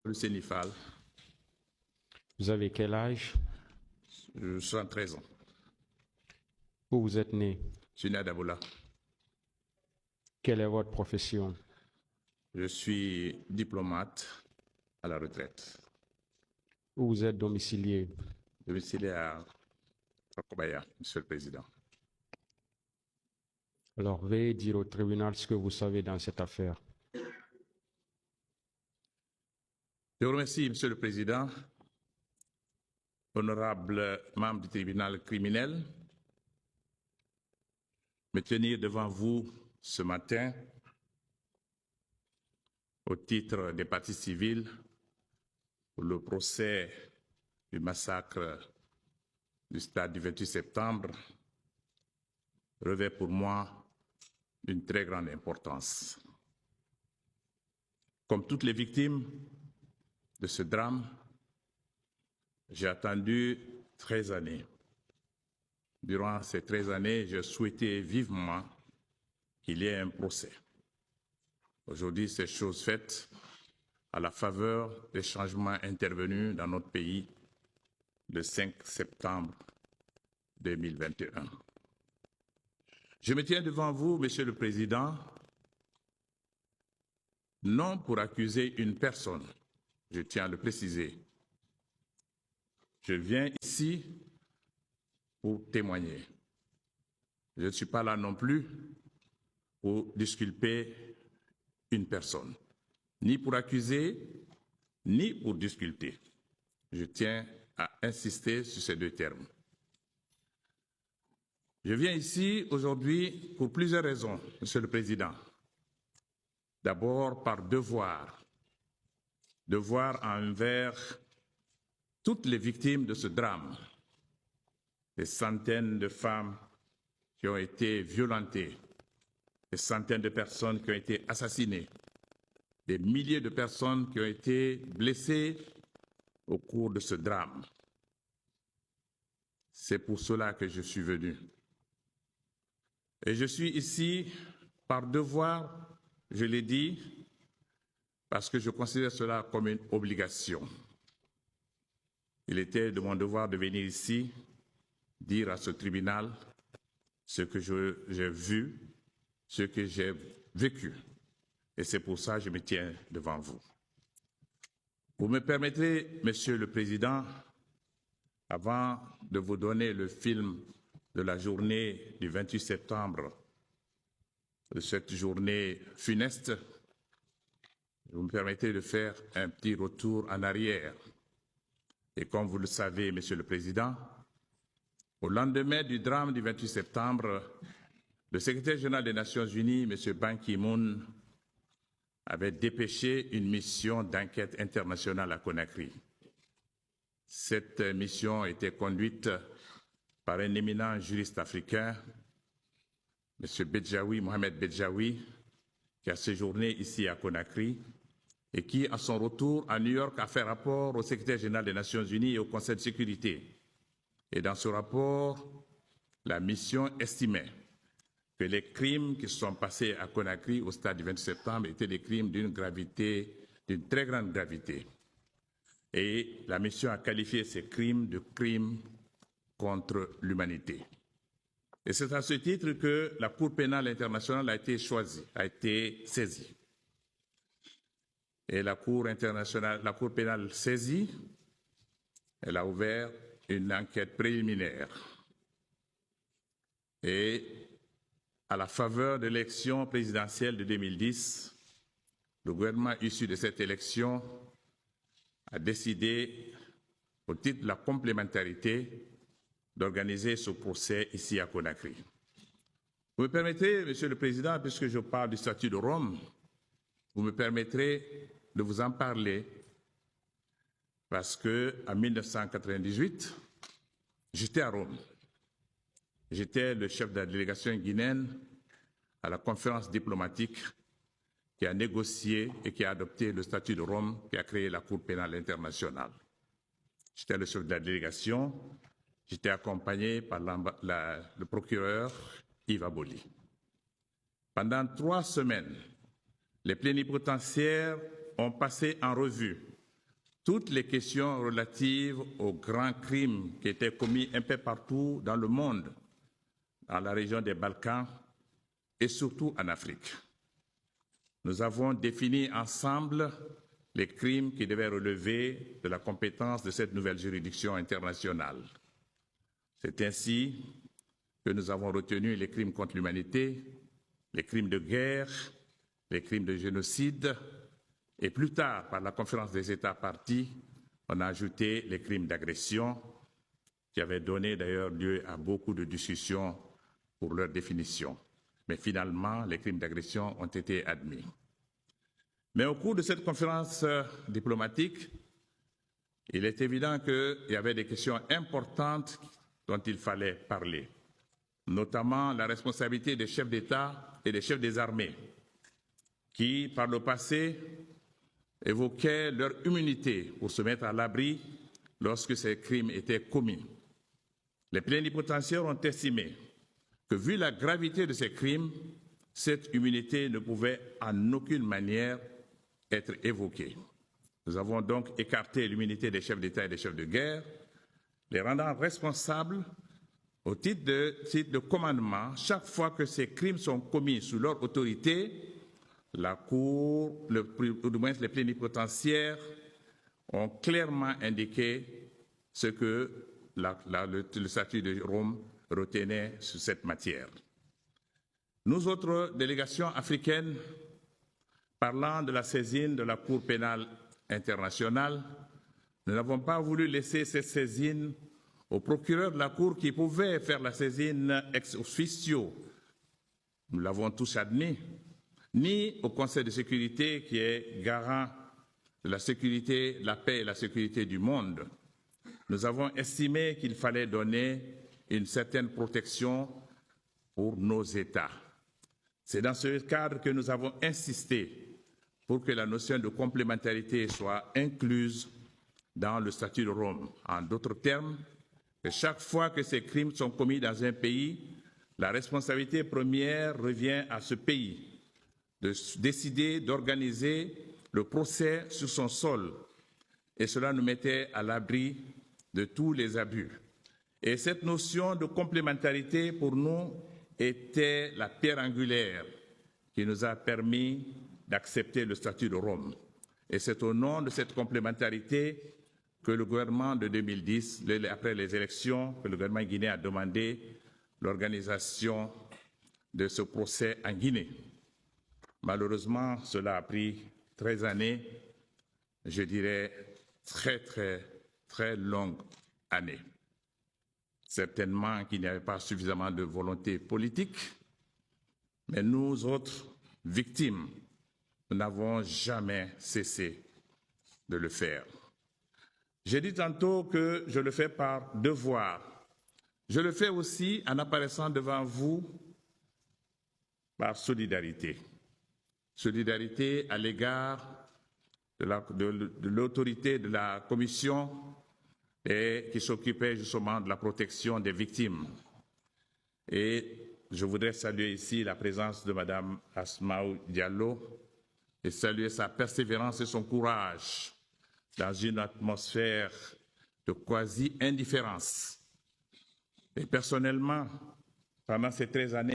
Le Sénifal, Vous avez quel âge? je 73 ans. Où vous êtes né? Je suis né à Dabola. Quelle est votre profession? Je suis diplomate à la retraite. Où vous êtes domicilié? Domicilié à Kobaya, Monsieur le Président. Alors, veuillez dire au tribunal ce que vous savez dans cette affaire. Je vous remercie, Monsieur le Président, honorable membre du tribunal criminel, me tenir devant vous ce matin au titre des parties civiles pour le procès du massacre du stade du 28 septembre revêt pour moi une très grande importance. Comme toutes les victimes de ce drame, j'ai attendu 13 années. Durant ces 13 années, je souhaitais vivement qu'il y ait un procès. Aujourd'hui, c'est chose faite à la faveur des changements intervenus dans notre pays le 5 septembre 2021. Je me tiens devant vous, Monsieur le Président, non pour accuser une personne, je tiens à le préciser. Je viens ici pour témoigner. Je ne suis pas là non plus pour disculper une personne, ni pour accuser, ni pour disculper. Je tiens à insister sur ces deux termes. Je viens ici aujourd'hui pour plusieurs raisons, Monsieur le Président. D'abord par devoir envers toutes les victimes de ce drame, des centaines de femmes qui ont été violentées, des centaines de personnes qui ont été assassinées, des milliers de personnes qui ont été blessées au cours de ce drame. C'est pour cela que je suis venu. Et je suis ici par devoir, je l'ai dit, parce que je considère cela comme une obligation. Il était de mon devoir de venir ici dire à ce tribunal ce que j'ai vu, ce que j'ai vécu. Et c'est pour ça que je me tiens devant vous. Vous me permettrez, Monsieur le Président, avant de vous donner le film de la journée du 28 septembre, de cette journée funeste, vous me permettez de faire un petit retour en arrière. Et comme vous le savez, Monsieur le Président, au lendemain du drame du 28 septembre, le secrétaire général des Nations Unies, M. Ban Ki-moon, avait dépêché une mission d'enquête internationale à Conakry. Cette mission était conduite par un éminent juriste africain, M. Bedjaoui, Mohamed Bedjaoui, qui a séjourné ici à Conakry et qui, à son retour à New York, a fait rapport au secrétaire général des Nations Unies et au Conseil de sécurité. Et dans ce rapport, la mission estimait que les crimes qui se sont passés à Conakry au stade du 28 septembre étaient des crimes d'une très grande gravité. Et la mission a qualifié ces crimes de crimes contre l'humanité. Et c'est à ce titre que la Cour pénale internationale a été saisie. Et la Cour pénale saisie, elle a ouvert une enquête préliminaire. Et à la faveur de l'élection présidentielle de 2010, le gouvernement issu de cette élection a décidé, au titre de la complémentarité, d'organiser ce procès ici à Conakry. Vous me permettrez, Monsieur le Président, puisque je parle du statut de Rome, vous me permettrez de vous en parler parce qu'en 1998, j'étais à Rome. J'étais le chef de la délégation guinéenne à la conférence diplomatique qui a négocié et qui a adopté le statut de Rome qui a créé la Cour pénale internationale. J'étais le chef de la délégation, j'étais accompagné par le procureur Yves Aboli. Pendant 3 semaines, les plénipotentiaires ont passé en revue toutes les questions relatives aux grands crimes qui étaient commis un peu partout dans le monde, dans la région des Balkans et surtout en Afrique. Nous avons défini ensemble les crimes qui devaient relever de la compétence de cette nouvelle juridiction internationale. C'est ainsi que nous avons retenu les crimes contre l'humanité, les crimes de guerre, les crimes de génocide, et plus tard, par la conférence des États parties, on a ajouté les crimes d'agression, qui avaient donné d'ailleurs lieu à beaucoup de discussions pour leur définition. Mais finalement, les crimes d'agression ont été admis. Mais au cours de cette conférence diplomatique, il est évident qu'il y avait des questions importantes dont il fallait parler, notamment la responsabilité des chefs d'État et des chefs des armées, qui, par le passé, évoquaient leur immunité pour se mettre à l'abri lorsque ces crimes étaient commis. Les plénipotentiaires ont estimé que, vu la gravité de ces crimes, cette immunité ne pouvait en aucune manière être évoquée. Nous avons donc écarté l'immunité des chefs d'État et des chefs de guerre, les rendant responsables au titre de commandement chaque fois que ces crimes sont commis sous leur autorité. La Cour, ou du moins les plénipotentiaires, ont clairement indiqué ce que le statut de Rome retenait sur cette matière. Nous autres délégations africaines, parlant de la saisine de la Cour pénale internationale, nous n'avons pas voulu laisser cette saisine au procureur de la Cour qui pouvait faire la saisine ex officio. Nous l'avons tous admis, ni au Conseil de sécurité qui est garant de la sécurité, la paix et la sécurité du monde. Nous avons estimé qu'il fallait donner une certaine protection pour nos États. C'est dans ce cadre que nous avons insisté pour que la notion de complémentarité soit incluse dans le statut de Rome. En d'autres termes, que chaque fois que ces crimes sont commis dans un pays, la responsabilité première revient à ce pays de décider d'organiser le procès sur son sol. Et cela nous mettait à l'abri de tous les abus. Et cette notion de complémentarité, pour nous, était la pierre angulaire qui nous a permis d'accepter le statut de Rome. Et c'est au nom de cette complémentarité que le gouvernement de 2010, après les élections, que le gouvernement guinéen a demandé l'organisation de ce procès en Guinée. Malheureusement, cela a pris 13 années, je dirais très longues années. Certainement qu'il n'y avait pas suffisamment de volonté politique, mais nous autres victimes, nous n'avons jamais cessé de le faire. J'ai dit tantôt que je le fais par devoir. Je le fais aussi en apparaissant devant vous par solidarité. Solidarité à l'égard de l'autorité de la Commission qui s'occupait justement de la protection des victimes. Et je voudrais saluer ici la présence de Mme Asmaou Diallo et saluer sa persévérance et son courage dans une atmosphère de quasi-indifférence. Et personnellement, pendant ces 13 années,